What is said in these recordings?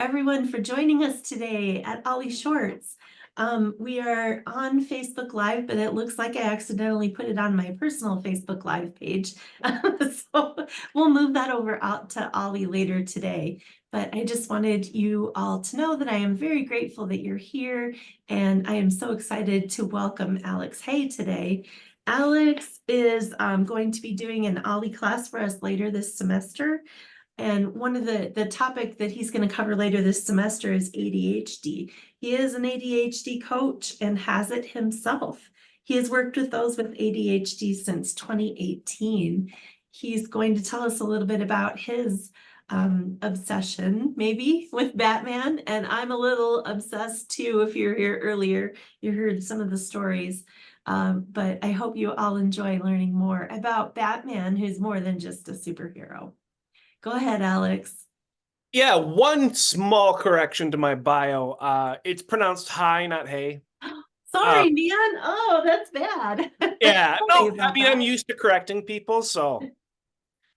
everyone for joining us today at Ollie Shorts. We are on Facebook Live, but it looks like I accidentally put it on my personal Facebook Live page. So we'll move that over out to Ollie later today. But I just wanted you all to know that I am very grateful that you're here, and I am so excited to welcome Alex Hay today. Alex is going to be doing an Ollie class for us later this semester. And one of the topic that he's going to cover later this semester is ADHD. He is an ADHD coach and has it himself. He has worked with those with ADHD since 2018. He's going to tell us a little bit about his obsession, maybe, with Batman. And I'm a little obsessed too. If you're here earlier, you heard some of the stories. But I hope you all enjoy learning more about Batman, who's more than just a superhero. Go ahead, Alex. Yeah, one small correction to my bio. It's pronounced hi, not hey. Sorry, man. Oh, that's bad. Yeah, Sorry no, I about mean, I'm that. used to correcting people, so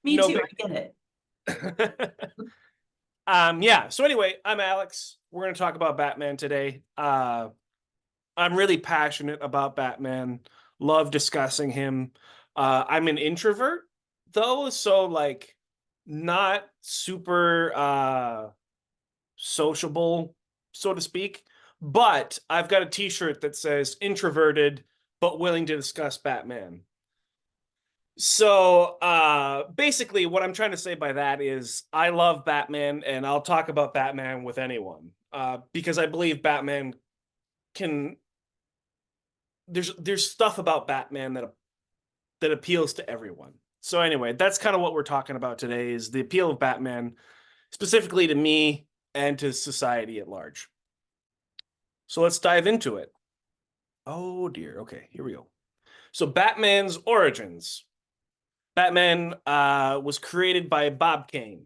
Me no too, big. I get it. Yeah, so anyway, I'm Alex. We're going to talk about Batman today. I'm really passionate about Batman, love discussing him. I'm an introvert, though, so like not super sociable, so to speak. But I've got a t-shirt that says introverted but willing to discuss Batman. So basically what I'm trying to say by that is I love Batman and I'll talk about Batman with anyone. Because I believe Batman can there's stuff about Batman that appeals to everyone. So anyway, that's kind of what we're talking about today is the appeal of Batman, specifically to me and to society at large. So let's dive into it. Oh dear. Okay, here we go. So Batman's origins. Batman was created by Bob Kane.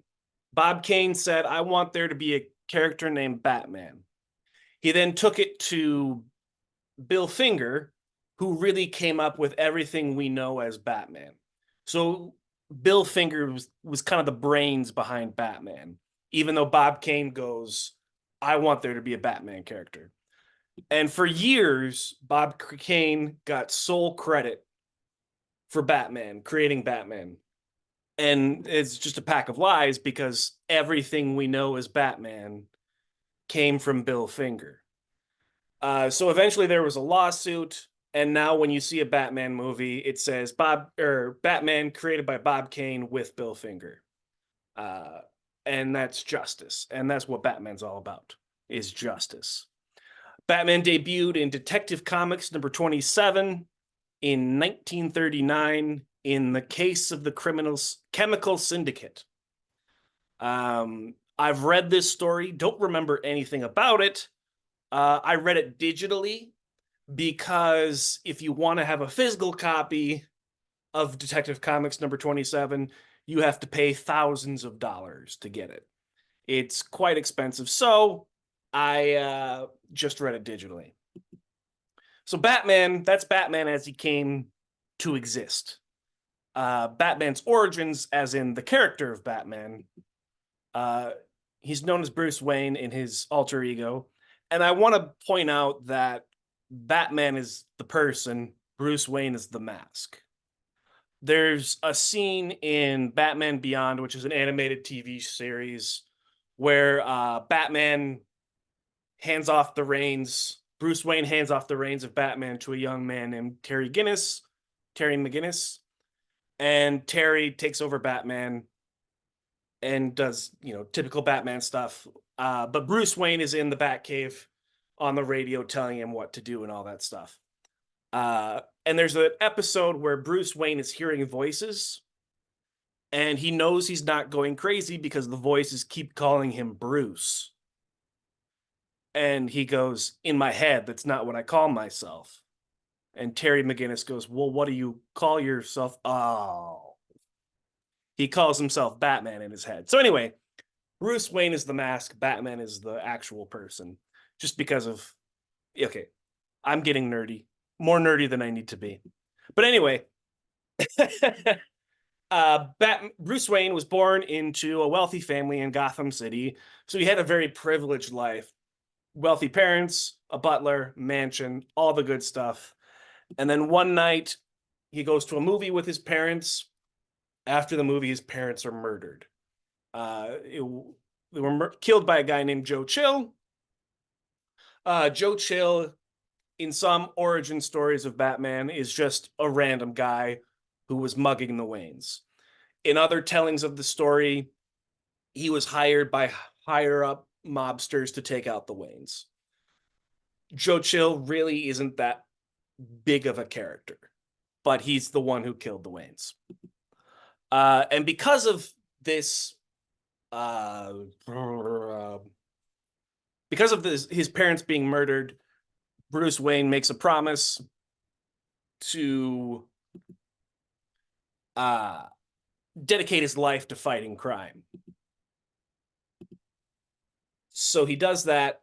Bob Kane said, I want there to be a character named Batman. He then took it to Bill Finger, who really came up with everything we know as Batman. So Bill Finger was kind of the brains behind Batman, even though Bob Kane goes, I want there to be a Batman character. And for years, Bob Kane got sole credit for Batman, creating Batman. And it's just a pack of lies because everything we know as Batman came from Bill Finger. So eventually there was a lawsuit, and now when you see a Batman movie, it says Batman created by Bob Kane with Bill Finger. And that's justice. And that's what Batman's all about, is justice. Batman debuted in Detective Comics number 27 in 1939 in The Case of the Chemical Syndicate. I've read this story, don't remember anything about it. I read it digitally because if you want to have a physical copy of Detective Comics number 27, you have to pay thousands of dollars to get it. It's quite expensive. So I just read it digitally. So Batman, that's Batman as he came to exist. Batman's origins, as in the character of Batman, he's known as Bruce Wayne in his alter ego. And I want to point out that Batman is the person, Bruce Wayne is the mask. There's a scene in Batman Beyond, which is an animated TV series, where Batman hands off the reins. Bruce Wayne hands off the reins of Batman to a young man named Terry McGinnis, and Terry takes over Batman and does, typical Batman stuff. But Bruce Wayne is in the Batcave on the radio telling him what to do and all that stuff. And there's an episode where Bruce Wayne is hearing voices and he knows he's not going crazy because the voices keep calling him Bruce. And he goes, in my head, that's not what I call myself. And Terry McGinnis goes, well, what do you call yourself? Oh, he calls himself Batman in his head. So anyway, Bruce Wayne is the mask. Batman is the actual person. Just because of, okay, I'm getting nerdy. More nerdy than I need to be. But anyway, Bruce Wayne was born into a wealthy family in Gotham City, so he had a very privileged life. Wealthy parents, a butler, mansion, all the good stuff. And then one night, he goes to a movie with his parents. After the movie, his parents are murdered. They were killed by a guy named Joe Chill. Joe Chill, in some origin stories of Batman, is just a random guy who was mugging the Waynes. In other tellings of the story, he was hired by higher up mobsters to take out the Waynes. Joe Chill really isn't that big of a character, but he's the one who killed the Waynes. And because of this, his parents being murdered, Bruce Wayne makes a promise to dedicate his life to fighting crime. So he does that,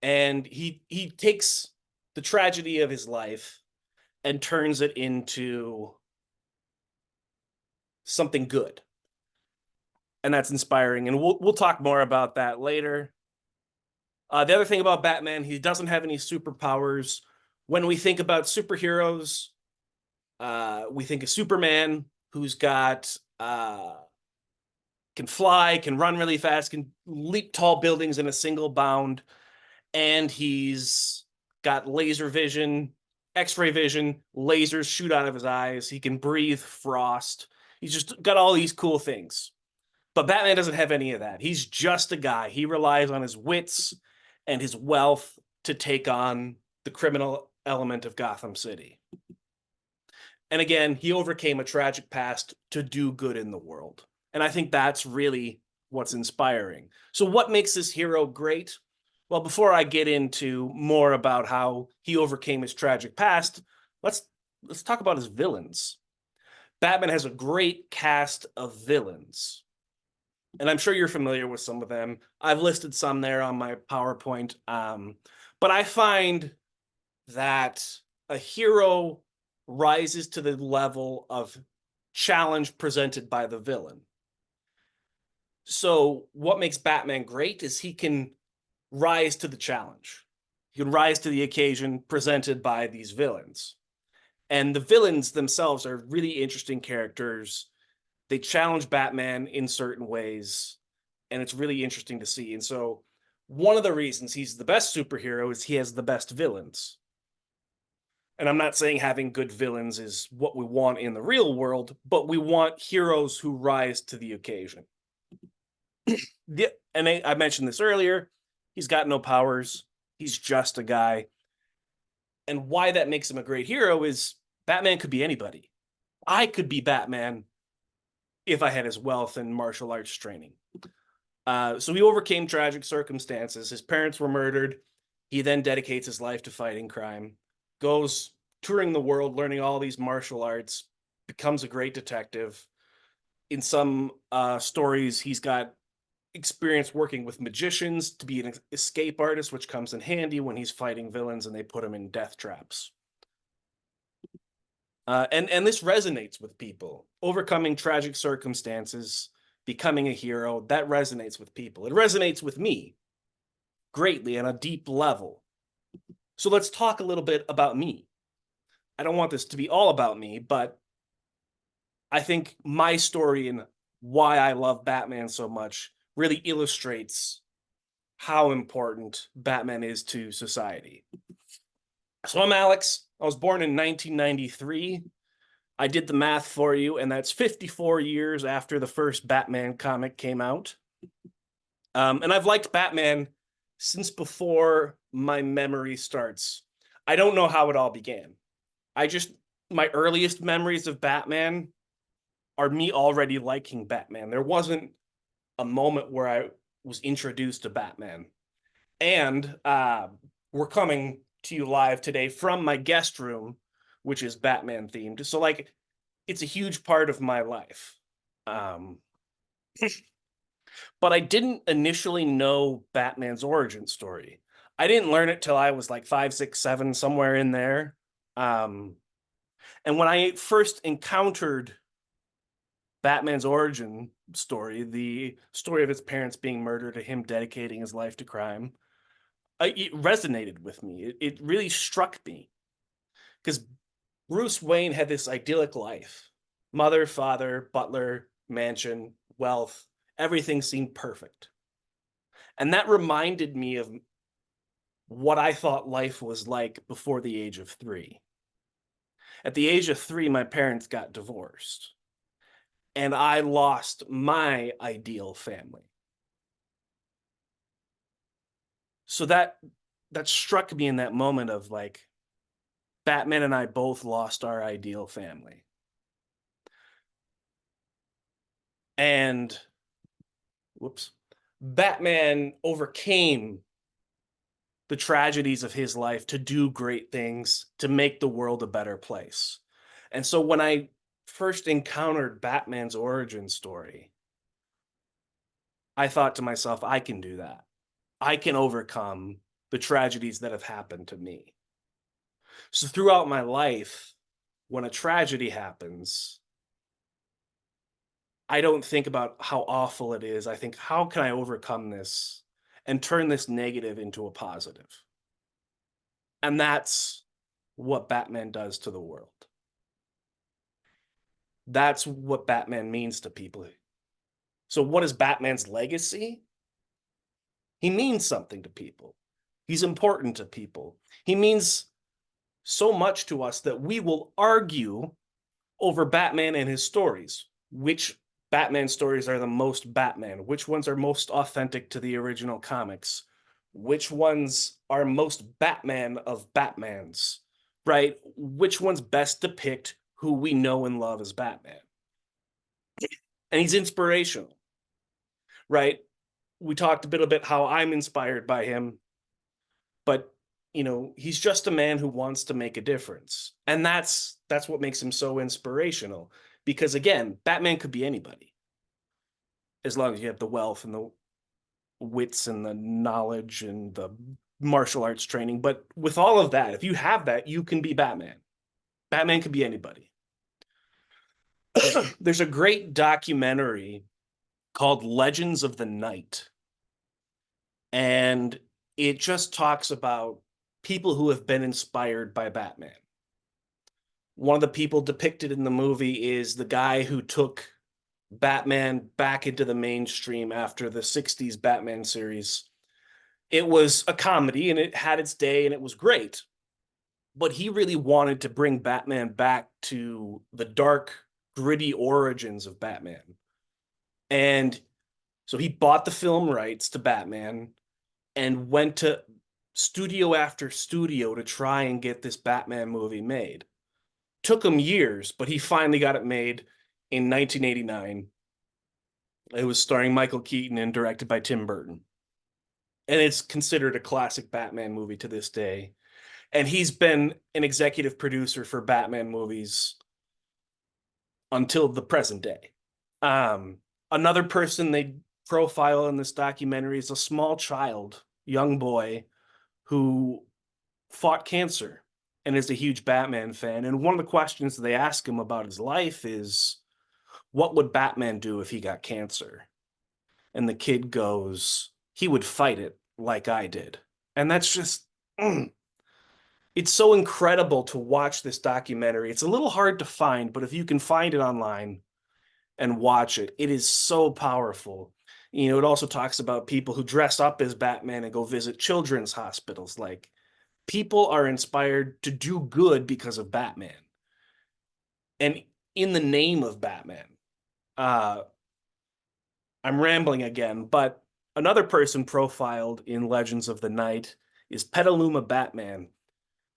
and he takes the tragedy of his life and turns it into something good. And that's inspiring. And we'll talk more about that later. The other thing about Batman, he doesn't have any superpowers. When we think about superheroes, we think of Superman, who's got can fly, can run really fast, can leap tall buildings in a single bound, and he's got laser vision, X-ray vision, lasers shoot out of his eyes. He can breathe frost. He's just got all these cool things. But Batman doesn't have any of that. He's just a guy. He relies on his wits and his wealth to take on the criminal element of Gotham City. And again, he overcame a tragic past to do good in the world. And I think that's really what's inspiring. So what makes this hero great? Well, before I get into more about how he overcame his tragic past, let's talk about his villains. Batman has a great cast of villains. And I'm sure you're familiar with some of them. I've listed some there on my PowerPoint. But I find that a hero rises to the level of challenge presented by the villain. So what makes Batman great is he can rise to the challenge. He can rise to the occasion presented by these villains. And the villains themselves are really interesting characters. They challenge Batman in certain ways, and it's really interesting to see. And so one of the reasons he's the best superhero is he has the best villains. And I'm not saying having good villains is what we want in the real world, but we want heroes who rise to the occasion. And I mentioned this earlier, he's got no powers. He's just a guy. And why that makes him a great hero is Batman could be anybody. I could be Batman if I had his wealth and martial arts training. So he overcame tragic circumstances. His parents were murdered. He then dedicates his life to fighting crime, goes touring the world, learning all these martial arts, becomes a great detective. In some stories, he's got experience working with magicians to be an escape artist, which comes in handy when he's fighting villains and they put him in death traps. And this resonates with people. Overcoming tragic circumstances, becoming a hero, that resonates with people. It resonates with me greatly on a deep level. So let's talk a little bit about me. I don't want this to be all about me, but I think my story and why I love Batman so much really illustrates how important Batman is to society. So I'm Alex. I was born in 1993. I did the math for you, and that's 54 years after the first Batman comic came out. And I've liked Batman since before my memory starts. I don't know how it all began. My earliest memories of Batman are me already liking Batman. There wasn't a moment where I was introduced to Batman. And we're coming to you live today from my guest room, which is Batman themed. So like, it's a huge part of my life. But I didn't initially know Batman's origin story. I didn't learn it till I was like 5, 6, 7, somewhere in there. And when I first encountered Batman's origin story, the story of his parents being murdered and him dedicating his life to crime, it resonated with me. It really struck me because Bruce Wayne had this idyllic life: mother, father, butler, mansion, wealth. Everything seemed perfect. And that reminded me of what I thought life was like before the age of 3. At the age of 3, my parents got divorced, and I lost my ideal family. So that struck me in that moment of like, Batman and I both lost our ideal family. And whoops, Batman overcame the tragedies of his life to do great things, to make the world a better place. And so when I first encountered Batman's origin story, I thought to myself, I can do that. I can overcome the tragedies that have happened to me. So throughout my life, when a tragedy happens, I don't think about how awful it is. I think, how can I overcome this and turn this negative into a positive? And that's what Batman does to the world. That's what Batman means to people. So, what is Batman's legacy? He means something to people. He's important to people. He means so much to us that we will argue over Batman and his stories. Which Batman stories are the most Batman? Which ones are most authentic to the original comics? Which ones are most Batman of Batmans, right? Which ones best depict who we know and love as Batman? And he's inspirational, right? We talked a bit about how I'm inspired by him, but he's just a man who wants to make a difference. And that's what makes him so inspirational. Because again, Batman could be anybody, as long as you have the wealth and the wits and the knowledge and the martial arts training. But with all of that, if you have that, you can be Batman. Batman could be anybody. There's a great documentary called Legends of the Night, and it just talks about people who have been inspired by Batman. One of the people depicted in the movie is the guy who took Batman back into the mainstream after the 60s Batman series. It was a comedy and it had its day and it was great. But he really wanted to bring Batman back to the dark, gritty origins of Batman. And so he bought the film rights to Batman and went to studio after studio to try and get this Batman movie made. Took him years, but he finally got it made in 1989. It was starring Michael Keaton and directed by Tim Burton. And it's considered a classic Batman movie to this day. And he's been an executive producer for Batman movies until the present day. Another person they profile in this documentary is a small child, young boy, who fought cancer and is a huge Batman fan. And one of the questions they ask him about his life is, what would Batman do if he got cancer? And the kid goes, he would fight it like I did. And that's just, it's so incredible to watch this documentary. It's a little hard to find, but if you can find it online and watch it, it is so powerful. It also talks about people who dress up as Batman and go visit children's hospitals. Like, people are inspired to do good because of Batman. And in the name of Batman. I'm rambling again, but another person profiled in Legends of the Night is Petaluma Batman.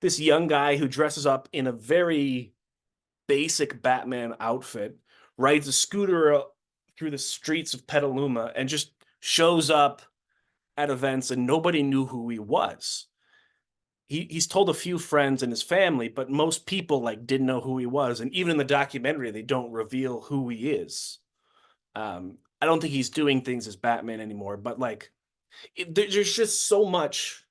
This young guy who dresses up in a very basic Batman outfit, rides a scooter through the streets of Petaluma and just shows up at events and nobody knew who he was. He's told a few friends and his family, but most people didn't know who he was. And even in the documentary, they don't reveal who he is. I don't think he's doing things as Batman anymore, but there's just so much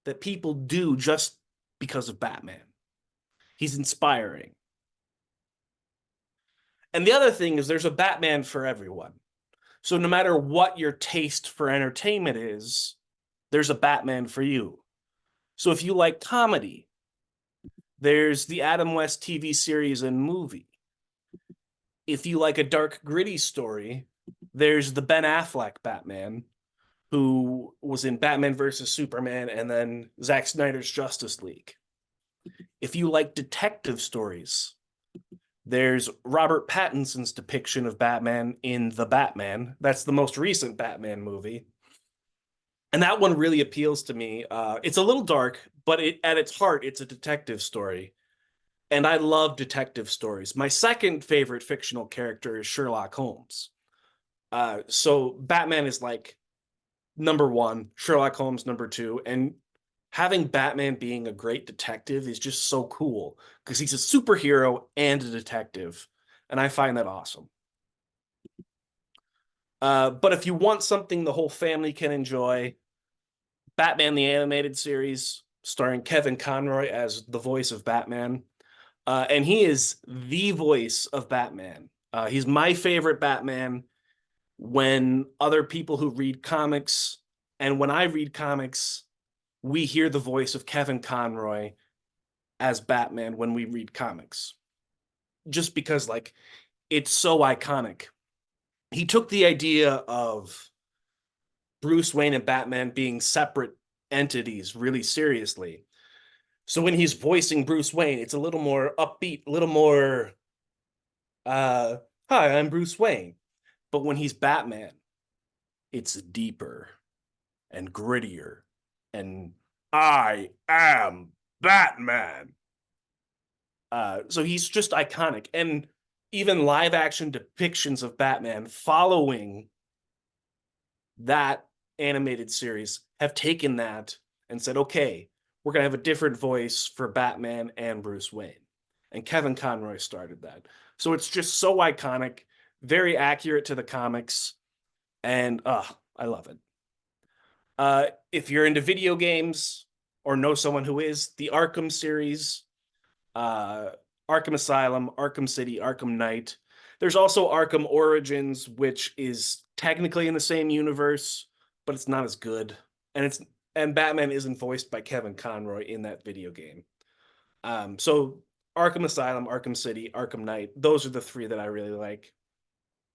that people do just because of Batman. He's inspiring. And the other thing is there's a Batman for everyone. So no matter what your taste for entertainment is, there's a Batman for you. So if you like comedy, there's the Adam West TV series and movie. If you like a dark, gritty story, there's the Ben Affleck Batman, who was in Batman versus Superman and then Zack Snyder's Justice League. If you like detective stories, there's Robert Pattinson's depiction of Batman in The Batman. That's the most recent Batman movie. And that one really appeals to me. It's a little dark, but at its heart, it's a detective story. And I love detective stories. My second favorite fictional character is Sherlock Holmes. So Batman is like number one, Sherlock Holmes number two, and having Batman being a great detective is just so cool because he's a superhero and a detective, and I find that awesome. But if you want something the whole family can enjoy, Batman the Animated Series, starring Kevin Conroy as the voice of Batman. And he is the voice of Batman. He's my favorite Batman when other people who read comics and when I read comics, we hear the voice of Kevin Conroy as Batman when we read comics. Just because, like, it's so iconic. He took the idea of Bruce Wayne and Batman being separate entities really seriously. So when he's voicing Bruce Wayne, it's a little more upbeat, a little more, uh, hi, I'm Bruce Wayne. But when he's Batman, it's deeper and grittier and I am Batman. So he's just iconic. And even live action depictions of Batman following that animated series have taken that and said, okay, we're going to have a different voice for Batman and Bruce Wayne. And Kevin Conroy started that. So it's just so iconic, very accurate to the comics. And I love it. If you're into video games or know someone who is, the Arkham series, uh, Arkham Asylum, Arkham City, Arkham Knight. There's also Arkham Origins, which is technically in the same universe, but it's not as good. And Batman isn't voiced by Kevin Conroy in that video game. So Arkham Asylum, Arkham City, Arkham Knight, those are the three that I really like.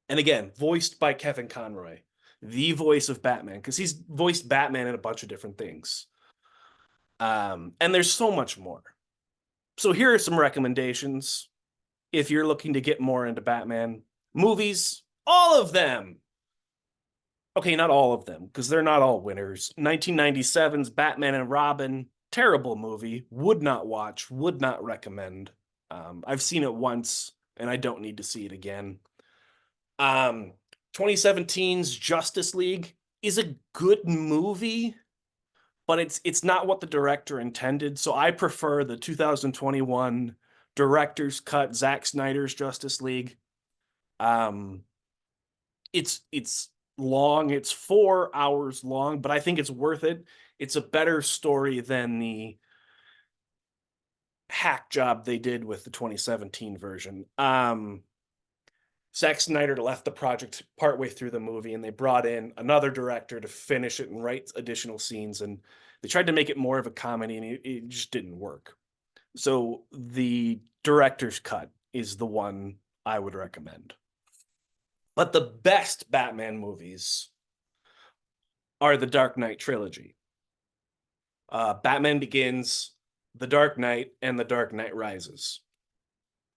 And again, voiced by Kevin Conroy, the voice of Batman, because he's voiced Batman in a bunch of different things. And there's so much more. So here are some recommendations if you're looking to get more into Batman. Movies, all of them. Okay, not all of them, because they're not all winners. 1997's Batman and Robin, terrible movie. Would not watch, would not recommend. I've seen it once, and I don't need to see it again. 2017's Justice League is a good movie, but it's not what the director intended. So I prefer the 2021 director's cut, Zack Snyder's Justice League. It's long, it's 4 hours long, but I think it's worth it. It's a better story than the hack job they did with the 2017 version. Zack Snyder left the project partway through the movie, and they brought in another director to finish it and write additional scenes. And they tried to make it more of a comedy, and it just didn't work. So the director's cut is the one I would recommend. But the best Batman movies are the Dark Knight trilogy. Batman Begins, The Dark Knight, and The Dark Knight Rises.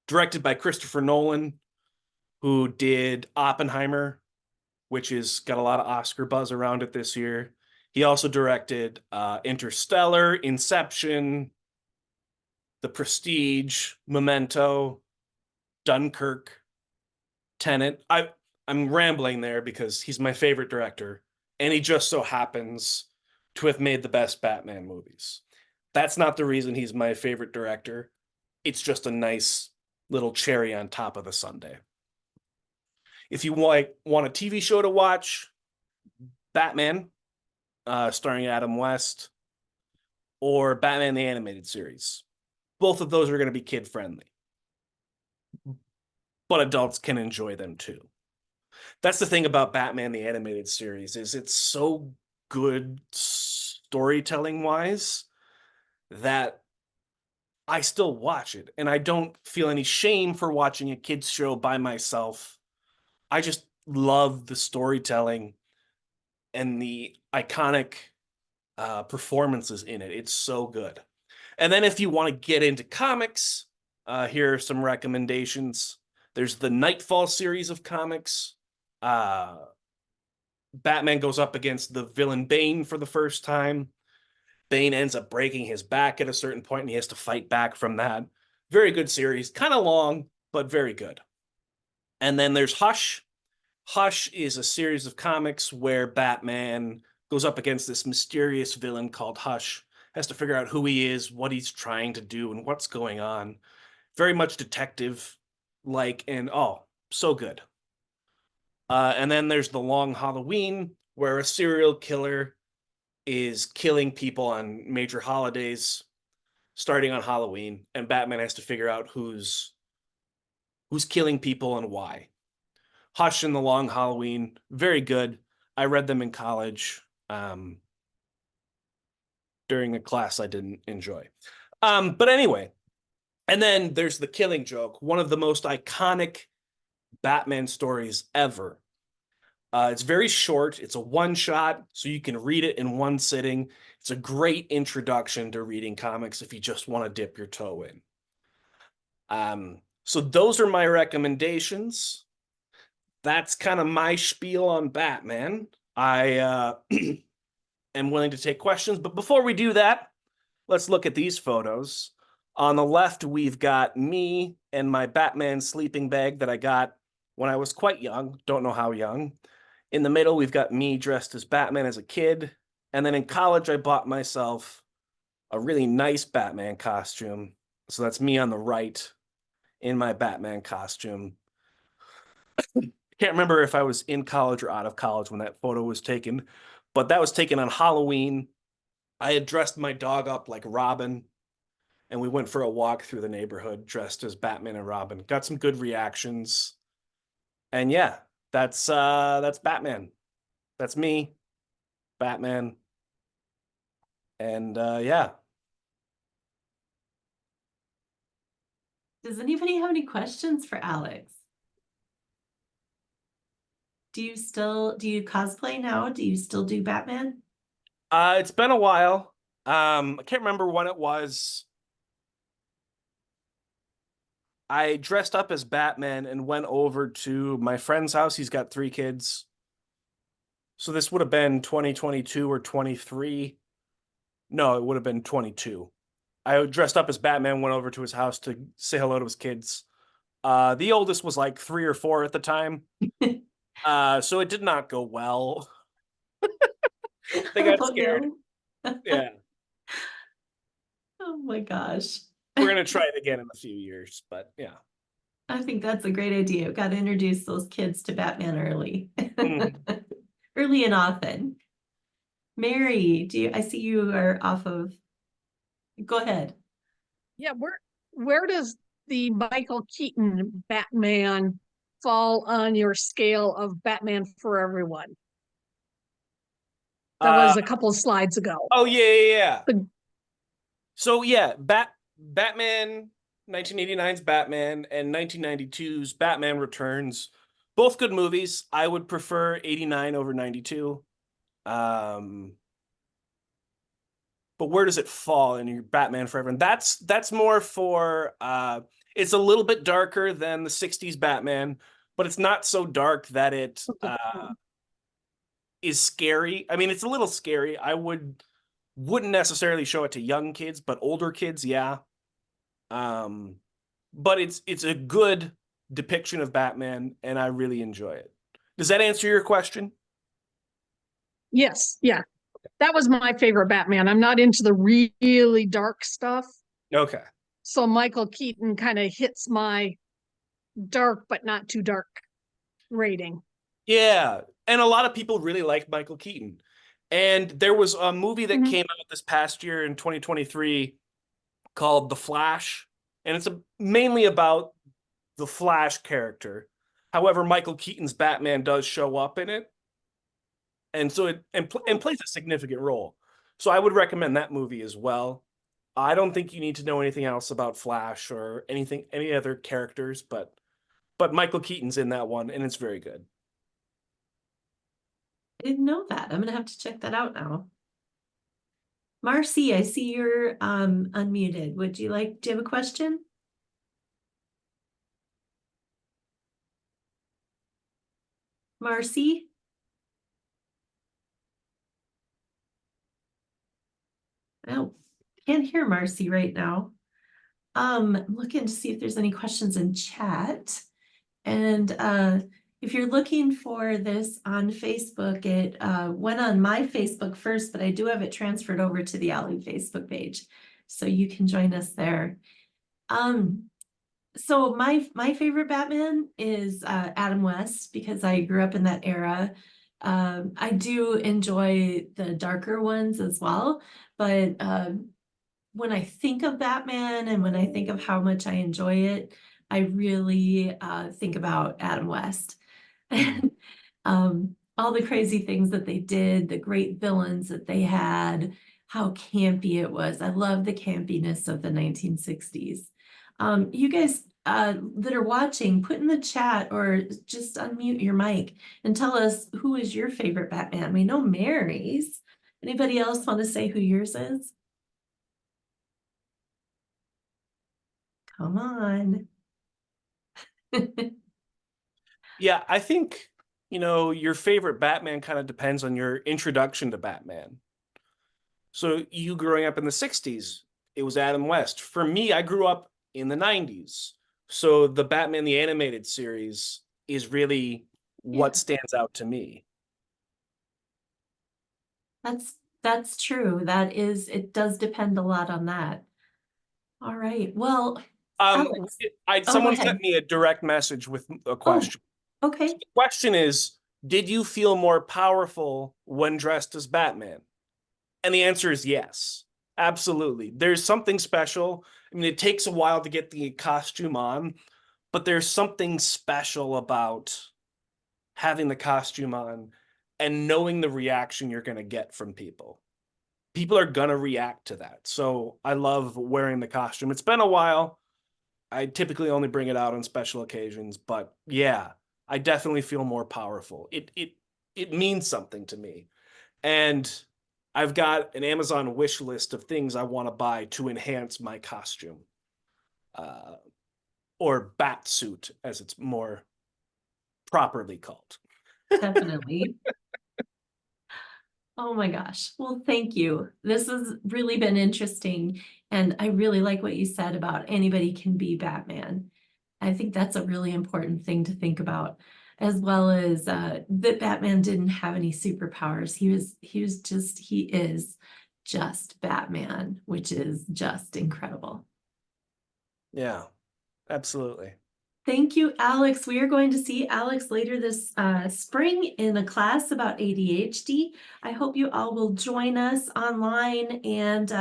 Directed by Christopher Nolan, who did Oppenheimer, which has got a lot of Oscar buzz around it this year. He also directed Interstellar, Inception, The Prestige, Memento, Dunkirk, Tenet. I'm rambling there because he's my favorite director, and he just so happens to have made the best Batman movies. That's not the reason he's my favorite director. It's just a nice little cherry on top of the sundae. If you want a TV show to watch, Batman, starring Adam West, or Batman the Animated Series. Both of those are going to be kid friendly. but adults can enjoy them too. That's the thing about Batman the Animated Series, is it's so good storytelling wise that I still watch it, and I don't feel any shame for watching a kids show by myself. I just love the storytelling and the iconic performances in it. It's so good. And then if you want to get into comics, here are some recommendations. There's the Nightfall series of comics. Batman goes up against the villain Bane for the first time. Bane ends up breaking his back at a certain point, and he has to fight back from that. Very good series. Kind of long, but very good. And then there's Hush. Hush is a series of comics where Batman goes up against this mysterious villain called Hush, has to figure out who he is, what he's trying to do, and what's going on. Very much detective like, and oh, so good. And then there's The Long Halloween, where a serial killer is killing people on major holidays, starting on Halloween, and Batman has to figure out who's killing people and why. Hush and The Long Halloween, very good. I read them in college during a class I didn't enjoy. But anyway, and then there's The Killing Joke, one of the most iconic Batman stories ever. It's very short. It's a one-shot, so you can read it in one sitting. It's a great introduction to reading comics if you just want to dip your toe in. So those are my recommendations. That's kind of my spiel on Batman. I am willing to take questions, but before we do that, let's look at these photos. On the left, we've got me and my Batman sleeping bag that I got when I was quite young. Don't know how young. In the middle, we've got me dressed as Batman as a kid. And then in college, I bought myself a really nice Batman costume. So that's me on the right in my Batman costume. Can't remember if I was in college or out of college when that photo was taken, but that was taken on Halloween. I had dressed my dog up like Robin, and we went for a walk through the neighborhood dressed as Batman and Robin. Got some good reactions. And yeah, that's Batman. That's me, Batman. And yeah. Does anybody have any questions for Alex? Do you cosplay now? Do you still do Batman? It's been a while. I can't remember when it was. I dressed up as Batman and went over to my friend's house. He's got 3 kids. So this would have been 2022 or 23. No, it would have been 22. I dressed up as Batman, went over to his house to say hello to his kids. The oldest was like 3 or 4 at the time. So it did not go well. They got scared. No. Yeah. Oh my gosh. We're going to try it again in a few years, but yeah. I think that's a great idea. Got to introduce those kids to Batman early. Early and often. Mary, I see you are off of, go ahead. Yeah, where does the Michael Keaton Batman fall on your scale of Batman for everyone? That was a couple of slides ago. Oh yeah. The- So yeah, Batman 1989's Batman and 1992's Batman Returns. Both good movies. I would prefer 89 over 92. But where does it fall in your Batman Forever? And that's more for it's a little bit darker than the 60s Batman, but it's not so dark that it is scary. I mean, it's a little scary. I wouldn't necessarily show it to young kids, but older kids, yeah. But it's a good depiction of Batman, and I really enjoy it. Does that answer your question? Yes, yeah. That was my favorite Batman. I'm not into the really dark stuff. Okay. So Michael Keaton kind of hits my dark but not too dark rating. Yeah, and a lot of people really like Michael Keaton. And there was a movie that came out this past year in 2023 called The Flash, and it's mainly about the Flash character. However, Michael Keaton's Batman does show up in it, and so and plays a significant role. So I would recommend that movie as well. I don't think you need to know anything else about Flash or any other characters, but Michael Keaton's in that one, and it's very good. I didn't know that. I'm gonna have to check that out now. Marcy, I see you're unmuted. Do you have a question? Marcy? Oh, can't hear Marcy right now. I'm looking to see if there's any questions in chat. And if you're looking for this on Facebook, it went on my Facebook first, but I do have it transferred over to the Alley Facebook page, so you can join us there. So my favorite Batman is Adam West, because I grew up in that era. I do enjoy the darker ones as well, but when I think of Batman and when I think of how much I enjoy it, I really think about Adam West. And all the crazy things that they did, the great villains that they had, how campy it was. I love the campiness of the 1960s. You guys that are watching, put in the chat or just unmute your mic and tell us who is your favorite Batman. We know Mary's. Anybody else want to say who yours is? Come on. Yeah, I think, your favorite Batman kind of depends on your introduction to Batman. So you growing up in the 60s, it was Adam West. For me, I grew up in the 90s. So the Batman the Animated Series is really what stands out to me. That's true. It does depend a lot on that. All right. Well, Alex. Someone go sent ahead. me a direct message with a question. Okay. The question is, did you feel more powerful when dressed as Batman? And the answer is yes, absolutely. There's something special. I mean, it takes a while to get the costume on, but there's something special about having the costume on and knowing the reaction you're going to get from people. People are going to react to that. So I love wearing the costume. It's been a while. I typically only bring it out on special occasions, but yeah, I definitely feel more powerful. It means something to me. And I've got an Amazon wish list of things I want to buy to enhance my costume. Or bat suit, as it's more properly called. Definitely. Oh my gosh. Well, thank you. This has really been interesting. And I really like what you said about anybody can be Batman. I think that's a really important thing to think about, as well as that Batman didn't have any superpowers. He is just Batman, which is just incredible. Yeah, absolutely. Thank you, Alex. We are going to see Alex later this spring in a class about ADHD. I hope you all will join us online and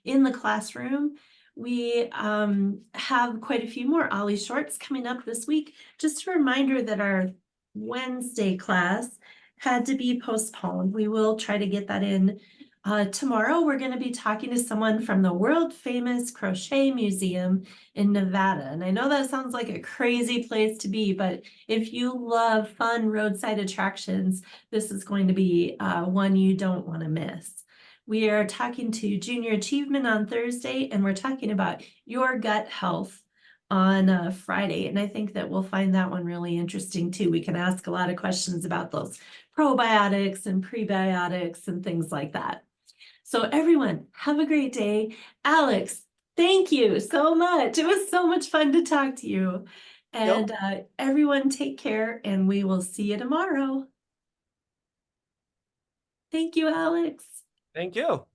in the classroom. We have quite a few more Ollie Shorts coming up this week. Just a reminder that our Wednesday class had to be postponed. We will try to get that in. Tomorrow, we're going to be talking to someone from the world famous Crochet Museum in Nevada. And I know that sounds like a crazy place to be, but if you love fun roadside attractions, this is going to be one you don't want to miss. We are talking to Junior Achievement on Thursday, and we're talking about your gut health on Friday. And I think that we'll find that one really interesting too. We can ask a lot of questions about those probiotics and prebiotics and things like that. So everyone, have a great day. Alex, thank you so much. It was so much fun to talk to you. And everyone take care, and we will see you tomorrow. Thank you, Alex. Thank you.